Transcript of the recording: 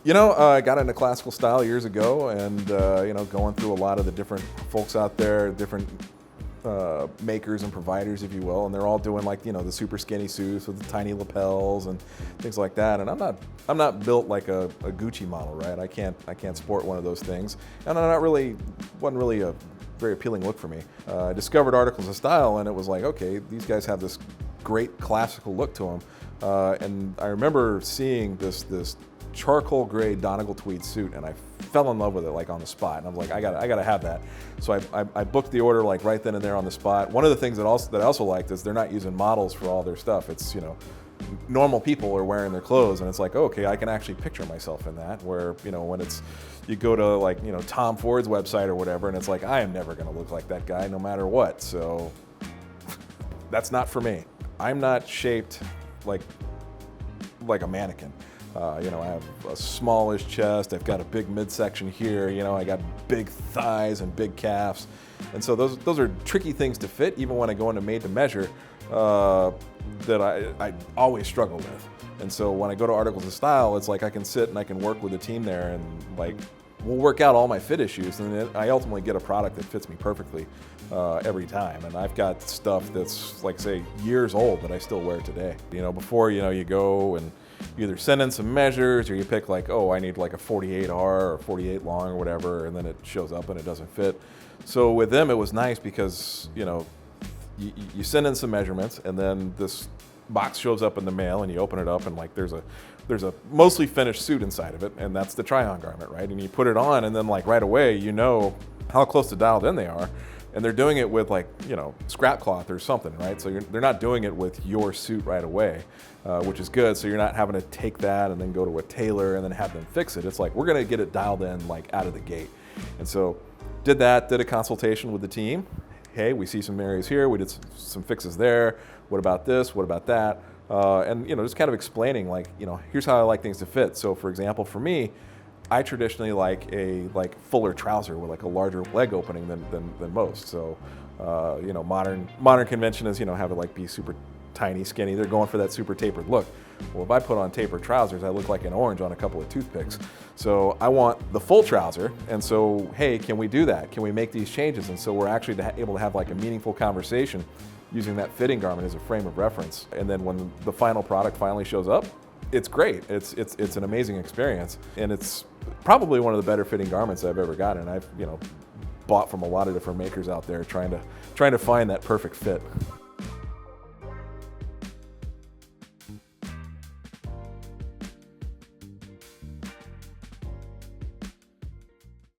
I got into classical style years ago, and going through a lot of the different folks out there, different makers and providers, if you will, and they're all doing like the super skinny suits with the tiny lapels and things like that. And I'm not built like a Gucci model, right? I can't sport one of those things, and wasn't really a very appealing look for me. I discovered Articles of Style, and it was like, okay, these guys have this great classical look to them, and I remember seeing this charcoal gray Donegal tweed suit, and I fell in love with it like on the spot. And I was like, I gotta have that. So I booked the order like right then and there on the spot. One of the things that I also liked is they're not using models for all their stuff. It's normal people are wearing their clothes, and it's like, okay, I can actually picture myself in that. Where when you go to like Tom Ford's website or whatever, and it's like, I am never gonna look like that guy no matter what. So that's not for me. I'm not shaped like a mannequin. I have a smallish chest. I've got a big midsection here. I got big thighs and big calves, and so those are tricky things to fit. Even when I go into made to measure, that I always struggle with. And so when I go to Articles of Style, it's like I can sit and I can work with the team there, and like we'll work out all my fit issues, and then I ultimately get a product that fits me perfectly every time. And I've got stuff that's like, say, years old that I still wear today. Before you go and you either send in some measures, or you pick like, oh, I need like a 48R or 48 long or whatever, and then it shows up and it doesn't fit. So with them, it was nice because you send in some measurements, and then this box shows up in the mail, and you open it up, and like there's a mostly finished suit inside of it, and that's the try-on garment, right? And you put it on, and then like right away how close to dialed in they are. And they're doing it with like, scrap cloth or something, right? So they're not doing it with your suit right away, which is good. So you're not having to take that and then go to a tailor and then have them fix it. It's like, we're gonna get it dialed in like out of the gate. And so did a consultation with the team. Hey, we see some areas here, we did some fixes there. What about this, what about that? And just kind of explaining like, here's how I like things to fit. So for example, for me, I traditionally like a fuller trouser with like a larger leg opening than most. So, modern convention is have it like be super tiny, skinny. They're going for that super tapered look. Well, if I put on tapered trousers, I look like an orange on a couple of toothpicks. So I want the full trouser, and so hey, can we do that? Can we make these changes? And so we're actually able to have like a meaningful conversation using that fitting garment as a frame of reference. And then when the final product finally shows up, it's great. It's an amazing experience, and it's probably one of the better fitting garments I've ever gotten. I've bought from a lot of different makers out there trying to find that perfect fit.